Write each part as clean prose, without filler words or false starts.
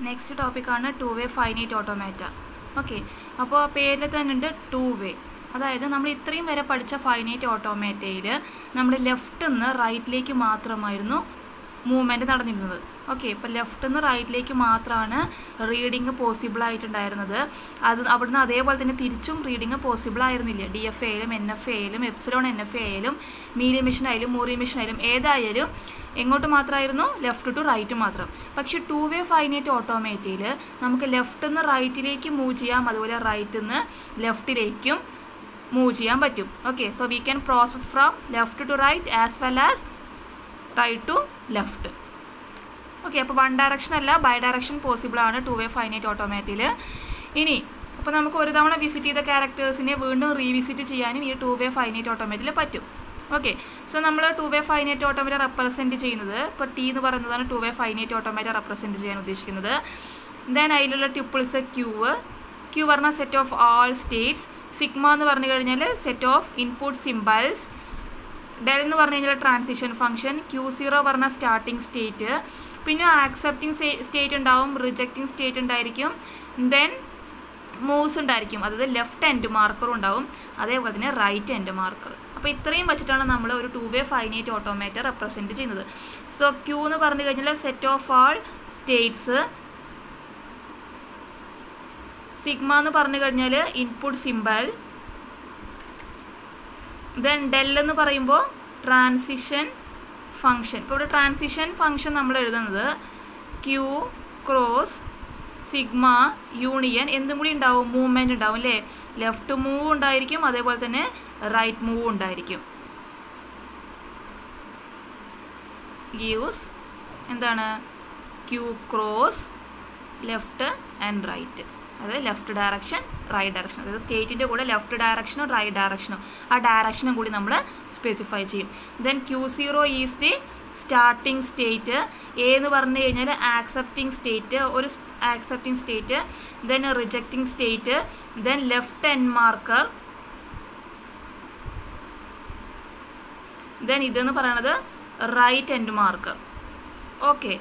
Next ടോപ്പിക്കാണ് to way finite automata. Okay, അപ്പോൾ പേരിൽ തന്നെ ഉണ്ട് ടു വേ. അതായത് നമ്മൾ ഇത്രയും വരെ പഠിച്ച ഫൈനൈറ്റ് ഓട്ടോമാറ്റയിൽ നമ്മൾ ലെഫ്റ്റിൽ നിന്ന് റൈറ്റിലേക്ക് മാത്രമായിരുന്നു മൂവ്മെൻറ്റ് നടന്നിരുന്നത്. ഓക്കെ, ഇപ്പോൾ ലെഫ്റ്റിൽ നിന്ന് റൈറ്റിലേക്ക് മാത്രമാണ് റീഡിങ് പോസിബിൾ ആയിട്ടുണ്ടായിരുന്നത്. അവിടുന്ന് അതേപോലെ തന്നെ തിരിച്ചും റീഡിങ് പോസിബിൾ ആയിരുന്നില്ല. ഡി എഫ് എയിലും എൻ എഫ് എയിലും എപ്സിലോൺ എൻ എഫ് എയിലും മീഡിയം മെഷീൻ ആയാലും മൂറി മെഷീൻ ആയാലും ഏതായാലും എങ്ങോട്ട് മാത്രമായിരുന്നു? ലെഫ്റ്റ് ടു റൈറ്റ് മാത്രം. പക്ഷേ ടു വേ ഫൈനൈറ്റ് ഓട്ടോമാറ്റയിൽ നമുക്ക് ലെഫ്റ്റിൽ നിന്ന് റൈറ്റിലേക്ക് മൂവ് ചെയ്യാം, അതുപോലെ റൈറ്റിൽ നിന്ന് ലെഫ്റ്റിലേക്കും മൂവ് ചെയ്യാൻ പറ്റും. Okay, so we can process from left to right as well as right to left. Okay, അപ്പോൾ വൺ ഡയറക്ഷൻ അല്ല, ബൈ ഡയറക്ഷൻ പോസിബിൾ ആണ് ടു വേ ഫൈനൈറ്റ് ഓട്ടോമാറ്റയിൽ. ഇനി അപ്പോൾ നമുക്ക് ഒരു തവണ വിസിറ്റ് ചെയ്ത ക്യാരക്ടേഴ്സിനെ വീണ്ടും റീവിസിറ്റ് ചെയ്യാനും ഈ ടു വേ ഫൈനൈറ്റ് ഓട്ടോമാറ്റയിൽ പറ്റും. ഓക്കെ, സോ നമ്മൾ to way finite automata represent ചെയ്യുന്നത് ഇപ്പോൾ ടി എന്ന് പറയുന്നതാണ് to way finite automata represent ചെയ്യാൻ ഉദ്ദേശിക്കുന്നത്. ദെൻ അതിലുള്ള ട്യൂപ്പിൾസ് ക്യൂ പറഞ്ഞാൽ set of all States, sigma എന്ന് പറഞ്ഞു കഴിഞ്ഞാൽ set of input symbols, del എന്ന് പറഞ്ഞു കഴിഞ്ഞാൽ ട്രാൻസിഷൻ ഫംഗ്ഷൻ, Q0 പറഞ്ഞാൽ സ്റ്റാർട്ടിംഗ് സ്റ്റേറ്റ്, പിന്നെ ആക്സെപ്റ്റിംഗ് സ്റ്റേറ്റ് ഉണ്ടാവും, റിജക്റ്റിംഗ് സ്റ്റേറ്റ് ഉണ്ടായിരിക്കും, ദെൻ മൂവ്സ് ഉണ്ടായിരിക്കും, അതായത് ലെഫ്റ്റ് എൻഡ് മാർക്കറും ഉണ്ടാവും, അതേപോലെ തന്നെ റൈറ്റ് എൻഡ് മാർക്കർ. അപ്പോൾ ഇത്രയും വെച്ചിട്ടാണ് നമ്മൾ ഒരു to way finite automata represent ചെയ്യുന്നത്. സോ ക്യൂ എന്ന് പറഞ്ഞു കഴിഞ്ഞാൽ set of all States, sigma എന്ന് പറഞ്ഞു കഴിഞ്ഞാൽ ഇൻപുട്ട് സിംബൽ, ദെൻ ഡെൽ എന്ന് പറയുമ്പോൾ ട്രാൻസിഷൻ ഫംഗ്ഷൻ. ഇപ്പോൾ ഇവിടെ ട്രാൻസിഷൻ ഫംഗ്ഷൻ നമ്മൾ എഴുതുന്നത് ക്യൂ ക്രോസ് സിഗ്മ യൂണിയൻ എന്തും കൂടി ഉണ്ടാവും, മൂവ്മെൻറ്റ് ഉണ്ടാവും അല്ലേ. ലെഫ്റ്റ് മൂവ് ഉണ്ടായിരിക്കും, അതേപോലെ തന്നെ റൈറ്റ് മൂവ് ഉണ്ടായിരിക്കും. ഗീവ്സ് എന്താണ് Q cross left and right, അതായത് ലെഫ്റ്റ് ഡയറക്ഷൻ റൈറ്റ് ഡയറക്ഷൻ, അതായത് സ്റ്റേറ്റിൻ്റെ കൂടെ ലെഫ്റ്റ് ഡയറക്ഷനോ റൈറ്റ് ഡയറക്ഷനോ ആ ഡയറക്ഷനും കൂടി നമ്മൾ സ്പെസിഫൈ ചെയ്യും. Then Q0 is the starting state, A എന്ന് പറഞ്ഞു കഴിഞ്ഞാൽ ആക്സെപ്റ്റിംഗ് സ്റ്റേറ്റ്, ഒരു accepting state, then rejecting state, then left end marker, then ഇതെന്ന് പറയണത് റൈറ്റ് എൻഡ് മാർക്കർ. ഓക്കെ,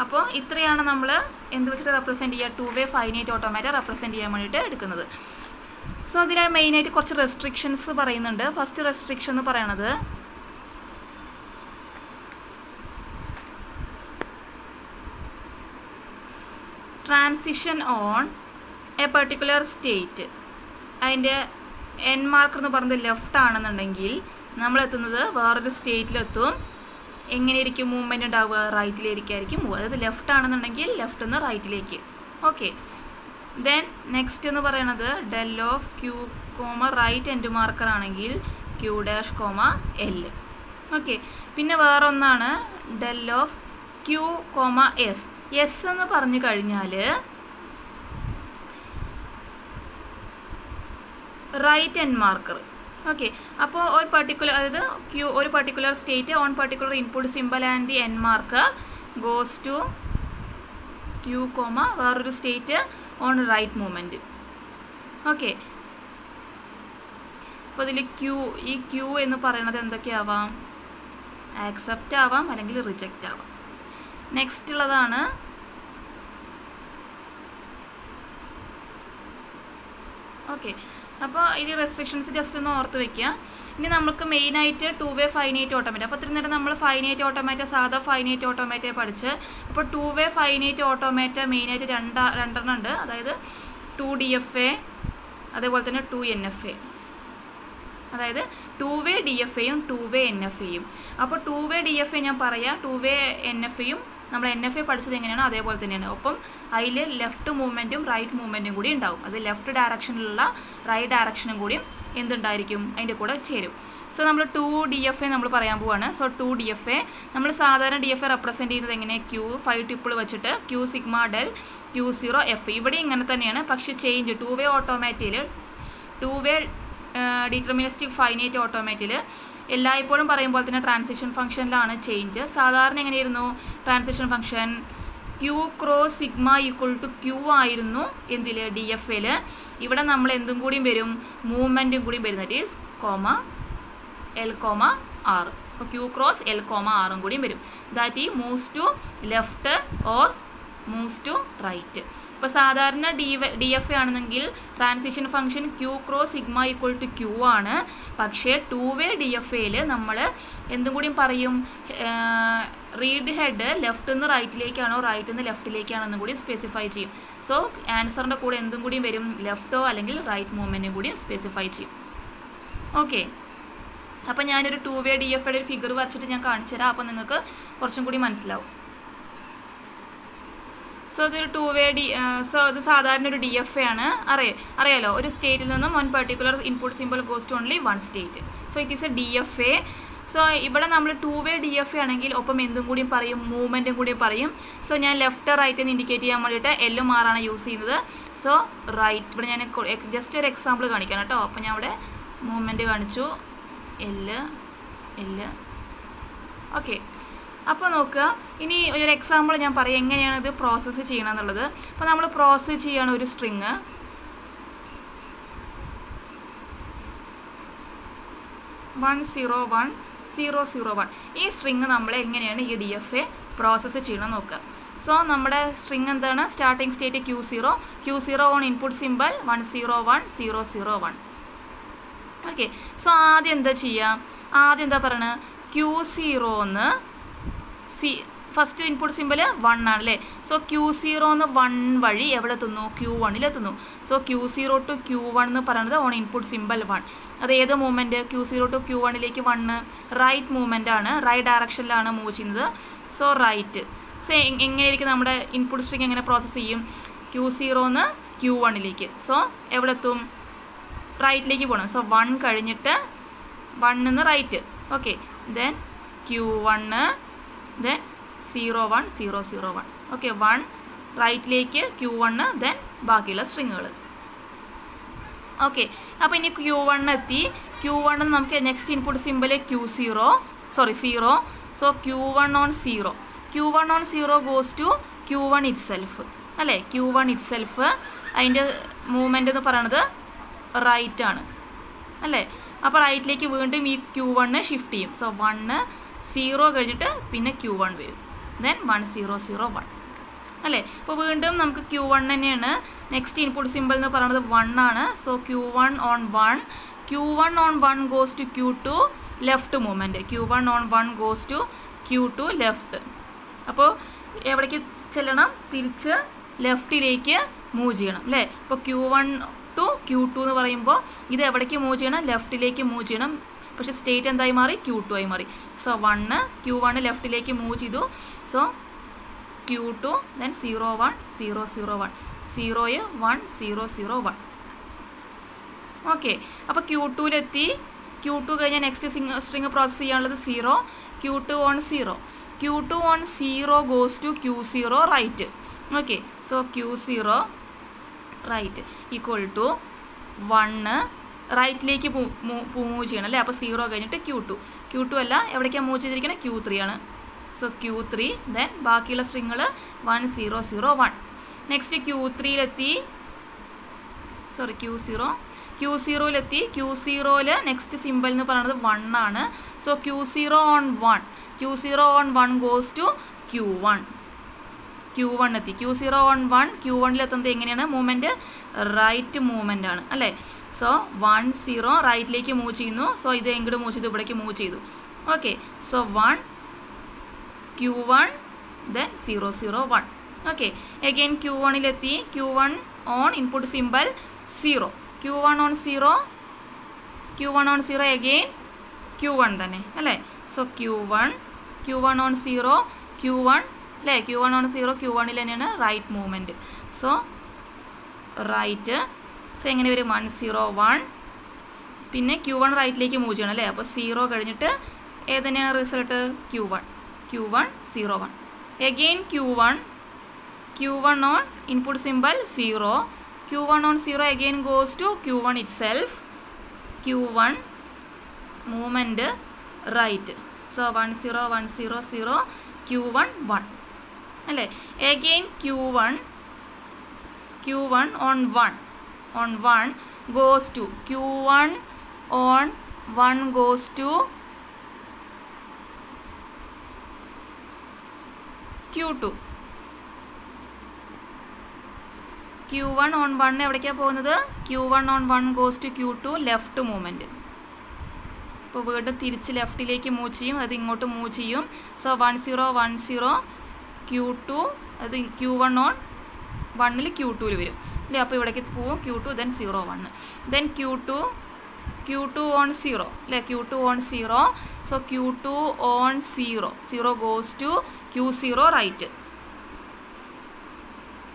അപ്പോൾ ഇത്രയാണ് നമ്മൾ എന്ത് വെച്ചിട്ട് റെപ്രസെൻറ്റ് ചെയ്യുക, to way finite automata represent ചെയ്യാൻ വേണ്ടിയിട്ട് എടുക്കുന്നത്. സോ അതിൽ മെയിനായിട്ട് കുറച്ച് റെസ്ട്രിക്ഷൻസ് പറയുന്നുണ്ട്. ഫസ്റ്റ് റെസ്ട്രിക്ഷൻ എന്ന് പറയണത് transition on A particular state, അതിൻ്റെ എൻ മാർക്കർ എന്ന് പറയുന്നത് ലെഫ്റ്റ് ആണെന്നുണ്ടെങ്കിൽ നമ്മൾ എത്തുന്നത് വേറൊരു സ്റ്റേറ്റിലെത്തും. എങ്ങനെയായിരിക്കും മൂവ്മെൻറ്റ് ഉണ്ടാവുക? റൈറ്റിലേക്കായിരിക്കും മൂവ്, അതായത് ലെഫ്റ്റ് ആണെന്നുണ്ടെങ്കിൽ ലെഫ്റ്റ് നിന്ന് റൈറ്റിലേക്ക്. ഓക്കെ, ദെൻ നെക്സ്റ്റ് എന്ന് പറയുന്നത് del of q comma right end marker ആണെങ്കിൽ q dash comma L. Okay, പിന്നെ വേറെ ഒന്നാണ് del of q comma S. S എന്ന് പറഞ്ഞു കഴിഞ്ഞാൽ റൈറ്റ് എൻഡ് മാർക്കർ. ഓക്കെ, അപ്പോൾ ഒരു പർട്ടിക്കുലർ, അതായത് ക്യൂ ഒരു particular state on particular input symbol and the end marker goes to q comma വേറൊരു state on right movement. Okay, അപ്പോൾ ഇതിൽ ഈ ക്യൂ എന്ന് പറയുന്നത് എന്തൊക്കെയാവാം? ആക്സെപ്റ്റ് ആവാം, അല്ലെങ്കിൽ റിജക്റ്റ് ആവാം. നെക്സ്റ്റ് ഉള്ളതാണ് ഓക്കെ, അപ്പോൾ ഇത് റെസ്ട്രിക്ഷൻസ് ജസ്റ്റ് ഒന്ന് ഓർത്ത് വയ്ക്കുക. ഇനി നമുക്ക് മെയിനായിട്ട് ടു വേ ഫൈനൈറ്റ് ഓട്ടോമാറ്റ. അപ്പോൾ ഇത്രയും നേരം നമ്മൾ ഫൈനൈറ്റ് ഓട്ടോമാറ്റ, സാധാ ഫൈനൈറ്റ് ഓട്ടോമാറ്റയെ പഠിച്ച്. അപ്പോൾ ടു വേ ഫൈനൈറ്റ് ഓട്ടോമാറ്റ മെയിനായിട്ട് രണ്ടെണ്ണം ഉണ്ട്, അതായത് 2DFA അതേപോലെ തന്നെ 2NFA, അതായത് ടു വേ DFAയും ടു വേ NFAയും. അപ്പോൾ ടു വേ DFA ഞാൻ പറയാം, ടു വേ NFAയും നമ്മൾ NFA പഠിച്ചത് എങ്ങനെയാണോ അതേപോലെ തന്നെയാണ്. ഒപ്പം അതിൽ ലെഫ്റ്റ് മൂവ്മെൻറ്റും റൈറ്റ് മൂവ്മെൻറ്റും കൂടി ഉണ്ടാവും. അത് ലെഫ്റ്റ് ഡയറക്ഷനിലുള്ള റൈറ്റ് ഡയറക്ഷനും കൂടിയും എന്തുണ്ടായിരിക്കും അതിൻ്റെ കൂടെ ചേരും. സോ നമ്മൾ 2DFA നമ്മൾ പറയാൻ പോവാണ്. സോ 2DFA നമ്മൾ സാധാരണ DFA റെപ്രസെൻറ്റ് ചെയ്യുന്നത് എങ്ങനെ? ക്യൂ 5 ട്യൂപ്പിൾ വെച്ചിട്ട് q sigma del Q0 F. ഇവിടെ ഇങ്ങനെ തന്നെയാണ്, പക്ഷേ ചേഞ്ച് ടു വേ ഓട്ടോമാറ്റയിൽ, ടു വേ ഡിറ്റർമിനിസ്റ്റിക് ഫൈനൈറ്റ് ഓട്ടോമാറ്റയിൽ എല്ലായ്പ്പോഴും പറയുമ്പോൾ തന്നെ ട്രാൻസിഷൻ ഫംഗ്ഷനിലാണ് ചേഞ്ച്. സാധാരണ എങ്ങനെയായിരുന്നു transition function? Q cross sigma equal to q ആയിരുന്നു എന്തിൽ? DFAയിൽ. ഇവിടെ നമ്മൾ എന്തും കൂടിയും വരും? മൂവ്മെൻറ്റും കൂടിയും വരും, that is comma L comma R. അപ്പോൾ ക്യൂ ക്രോസ് L കോമ ആറും കൂടിയും വരും. ദാറ്റ് ഈ moves to left or moves to right. ഇപ്പോൾ സാധാരണ ഡി എഫ് എ ആണെന്നെങ്കിൽ transition function q cross sigma equal to q ആണ്. പക്ഷേ 2-വേ ഡി എഫ് എയിൽ നമ്മൾ എന്തും കൂടിയും പറയും, റീഡ് ഹെഡ് ലെഫ്റ്റ് നിന്ന് റൈറ്റിലേക്കാണോ റൈറ്റ് നിന്ന് ലെഫ്റ്റിലേക്കാണോ എന്നും കൂടി സ്പെസിഫൈ ചെയ്യും. സോ ആൻസറിൻ്റെ കൂടെ എന്തും കൂടിയും വരും, ലെഫ്റ്റോ അല്ലെങ്കിൽ റൈറ്റ് മൂവ്മെൻറ്റും കൂടി സ്പെസിഫൈ ചെയ്യും. ഓക്കെ, അപ്പോൾ ഞാനൊരു 2-വേ ഡി എഫ് എയുടെ ഒരു ഫിഗർ വരച്ചിട്ട് ഞാൻ കാണിച്ചു തരാം. അപ്പോൾ നിങ്ങൾക്ക് കുറച്ചും കൂടി മനസ്സിലാവും. സോ ഇതൊരു 2-വേ സോ ഇത് സാധാരണ ഒരു ഡി എഫ് എ ആണ്. അറിയാലോ, ഒരു സ്റ്റേറ്റിൽ നിന്നും one particular input symbol goes to only one state. So it is a D F A. സോ ഇവിടെ നമ്മൾ 2-വേ ഡി എഫ് എ ആണെങ്കിൽ ഒപ്പം എന്തും കൂടിയും പറയും, മൂവ്മെൻറ്റും കൂടി പറയും. സോ ഞാൻ ലെഫ്റ്റ് റൈറ്റ് എന്ന് ഇൻഡിക്കേറ്റ് ചെയ്യാൻ വേണ്ടിയിട്ട് LMR ആണ് യൂസ് ചെയ്യുന്നത്. സോ റൈറ്റ്, ഇവിടെ ഞാൻ ജസ്റ്റ് ഒരു എക്സാമ്പിൾ കാണിക്കാം കേട്ടോ. അപ്പോൾ ഞാൻ ഇവിടെ മൂവ്മെൻറ്റ് കാണിച്ചു, L. ഓക്കെ, അപ്പോൾ നോക്കുക, ഇനി ഒരു എക്സാമ്പിൾ ഞാൻ പറയാം എങ്ങനെയാണ് ഇത് പ്രോസസ്സ് ചെയ്യണം എന്നുള്ളത്. അപ്പോൾ നമ്മൾ പ്രോസസ്സ് ചെയ്യാണ് ഒരു സ്ട്രിങ് 101,001. ഈ സ്ട്രിങ് നമ്മൾ എങ്ങനെയാണ് ഈ ഡി എഫ് എ പ്രോസസ്സ് ചെയ്യണം നോക്കുക. സോ നമ്മുടെ സ്ട്രിങ് എന്താണ്, starting state Q0 on input simple 101,001. Okay, so ആദ്യം എന്താ ചെയ്യുക, ആദ്യം എന്താ പറയണത്, Q0 ഫസ്റ്റ് ഇൻപുട്ട് സിമ്പിൾ 1 ആണല്ലേ. സോ Q0 1 വഴി എവിടെ എത്തുന്നു, Q1 എത്തുന്നു. സോ Q0 to Q1 എന്ന് പറയുന്നത് ഓൺ ഇൻപുട്ട് സിമ്പിൾ 1. അത് ഏത് movement, Q0 to Q1 1 right movement ആണ്, റൈറ്റ് ഡയറക്ഷനിലാണ് മൂവ് ചെയ്യുന്നത്. So right. സോ എങ്ങനെയായിരിക്കും നമ്മുടെ ഇൻപുട്ട് സ്ട്രിങ് എങ്ങനെ പ്രോസസ്സ് ചെയ്യും, Q0 Q1. സോ എവിടെ എത്തും, റൈറ്റിലേക്ക് പോകണം. സോ 1 കഴിഞ്ഞിട്ട് 1 right. Okay, then Q1, then 01,001. Okay, 1 റൈറ്റിലേക്ക് Q1, ദെൻ ബാക്കിയുള്ള സ്ട്രിങ്ങുകൾ. ഓക്കെ, അപ്പോൾ ഇനി Q1 എത്തി. Q1 നമുക്ക് next input symbol 0. So Q1 on 0 goes to Q1 itself അല്ലേ. Q1 ഇറ്റ്സെൽഫ് അതിൻ്റെ മൂവ്മെൻ്റ് എന്ന് പറയണത് റൈറ്റ് ആണ് അല്ലേ. അപ്പോൾ റൈറ്റിലേക്ക് വീണ്ടും ഈ Q1 ഷിഫ്റ്റ് ചെയ്യും. സോ 1 0 കഴിഞ്ഞിട്ട് പിന്നെ Q1 വരും, ദെൻ 1001 അല്ലേ. അപ്പോൾ വീണ്ടും നമുക്ക് Q1 തന്നെയാണ് നെക്സ്റ്റ് ഇൻപുട്ട് സിമ്പിൾ എന്ന് പറയുന്നത് 1 ആണ്. So Q1 on 1 goes to Q2 left movement. Q1 on 1 goes to Q2 left. അപ്പോൾ എവിടേക്ക് ചെല്ലണം, തിരിച്ച് ലെഫ്റ്റിലേക്ക് മൂവ് ചെയ്യണം അല്ലേ. അപ്പോൾ Q1 to Q2 എന്ന് പറയുമ്പോൾ ഇത് എവിടേക്ക് മൂവ് ചെയ്യണം, ലെഫ്റ്റിലേക്ക് മൂവ് ചെയ്യണം. പക്ഷേ സ്റ്റേറ്റ് എന്തായി മാറി, Q2 ആയി മാറി. സോ Q1 ലെഫ്റ്റിലേക്ക് മൂവ് ചെയ്തു. So Q2, then 01,001, 01,001. ഓക്കെ, അപ്പോൾ Q2 Q2 കഴിഞ്ഞാൽ നെക്സ്റ്റ് സ്ട്രിങ് പ്രോസസ്സ് ചെയ്യാനുള്ളത് 0. Q2 on 0 goes to Q0 right. Okay, so Q0 right equal to 1 റൈറ്റിലേക്ക് മൂവ് ചെയ്യണം അല്ലേ. അപ്പോൾ 0 കഴിഞ്ഞിട്ട് Q2 അല്ല, എവിടേക്കാണ് മൂവ് ചെയ്തിരിക്കുന്നത്, Q3 ആണ്. സോ Q3, ദെൻ ബാക്കിയുള്ള സ്ട്രിങ്ങുകൾ 1001. Next Q0 Q0 next simple എന്ന് പറയുന്നത് 1 ആണ്. So Q0 on 1 goes to Q1 എത്തി. Q0 on 1 Q1 എത്തുന്നത് എങ്ങനെയാണ്, മൂവ്മെൻറ്റ് റൈറ്റ് മൂവ്മെൻ്റ് ആണ് അല്ലേ. സോ 10 റൈറ്റിലേക്ക് മൂവ് ചെയ്യുന്നു. സോ ഇത് എങ്ങോട്ട് മൂവ് ചെയ്തു, ഇവിടേക്ക് മൂവ് ചെയ്തു. Okay, so 1 Q1, then 001. Okay, again Q1 Q1 on input symbol 0. Q1 on 0 again Q1 തന്നെ അല്ലേ. സോ Q1 on 0 Q1 അല്ലേ. Q1 on 0 Q1 തന്നെയാണ് right movement. So right. So എങ്ങനെ വരും, 101. പിന്നെ Q1 റൈറ്റിലേക്ക് മൂവ് ചെയ്യണം അല്ലേ. അപ്പോൾ 0 കഴിഞ്ഞിട്ട് ഏത് തന്നെയാണ് result, Q1 01. Again Q1 on input symbol 0. Q1 on 0 again goes to Q1 itself. Q1 movement right. So 10100 Q1 1. Again Q1 on 1 goes to Q1 on 1 goes to Q2. Q1 on 1 എവിടേക്കാണ് പോകുന്നത്? Q1 on 1 goes to Q2 left movement. ഇപ്പോൾ വീണ്ടും തിരിച്ച് ലെഫ്റ്റിലേക്ക് move ചെയ്യും, അത് ഇങ്ങോട്ട് move ചെയ്യും. സോ 1 0 1 0 Q2, അത് Q1 on 1 Q2 വരും അല്ലേ. അപ്പോൾ ഇവിടേക്ക് പോവും Q2, then 0 1, then Q2 on 0 അല്ലേ. Q2 on 0, so Q2 on 0 goes to Q0 right,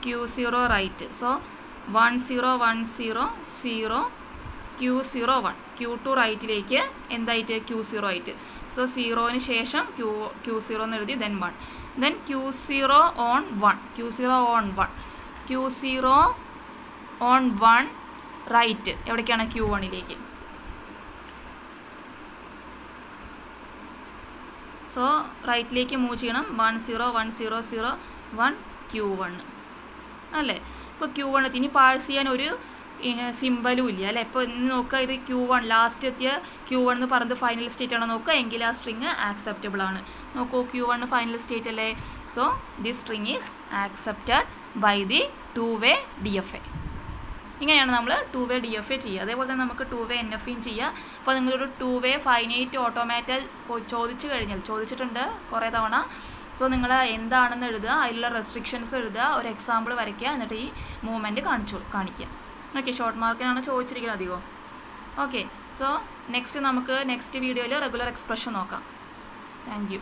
Q0 right. So 1 0 1 0 0 Q0 1, Q2 റൈറ്റിലേക്ക് എന്തായിട്ട് Q0 ആയിട്ട്. സോ 0ന് ശേഷം Q0 എന്ന് എഴുതി, then 1, then Q0 on 1, Q0 on 1, Q0 on 1 right എവിടേക്കാണ്? Q1ലേക്ക്. So റൈറ്റിലേക്ക് മൂവ് ചെയ്യണം. 1 0 1 0 0 1 Q1 അല്ലേ. ഇപ്പോൾ Q1 എത്തി. ഇനി പാഴ്സ് ചെയ്യാൻ ഒരു സിമ്പലും ഇല്ല അല്ലേ. ഇപ്പോൾ ഇന്ന് നോക്കുക, ഇത് Q1 ലാസ്റ്റ് എത്തിയ Q1 എന്ന് പറയുന്നത് ഫൈനൽ സ്റ്റേറ്റ് ആണോ നോക്കുക, എങ്കിൽ ആ സ്ട്രിങ് ആക്സെപ്റ്റബിൾ ആണ്. നോക്കൂ, Q1 ഫൈനൽ സ്റ്റേറ്റ് അല്ലേ. So this string is accepted by the 2-way DFA. ഇങ്ങനെയാണ് നമ്മൾ 2-way DFA ചെയ്യുക. അതേപോലെ തന്നെ നമുക്ക് 2-way NFAയും ചെയ്യുക. അപ്പോൾ നിങ്ങളൊരു 2-way ഫൈനൈറ്റ് ഓട്ടോമാറ്റ ചോദിച്ചിട്ടുണ്ട് കുറേ തവണ. സോ നിങ്ങൾ എന്താണെന്ന് എഴുതുക, അതിലുള്ള റെസ്ട്രിക്ഷൻസ് എഴുതുക, ഒരു എക്സാമ്പിൾ വരയ്ക്കുക, എന്നിട്ട് ഈ മൂവ്മെൻറ്റ് കാണിക്കുക. ഓക്കെ, ഷോർട്ട് മാർക്കിനാണ് ചോദിച്ചിരിക്കുന്നത് അധികം. ഓക്കെ, സോ നെക്സ്റ്റ് വീഡിയോയിൽ റെഗുലർ എക്സ്പ്രഷൻ നോക്കാം. Thank you.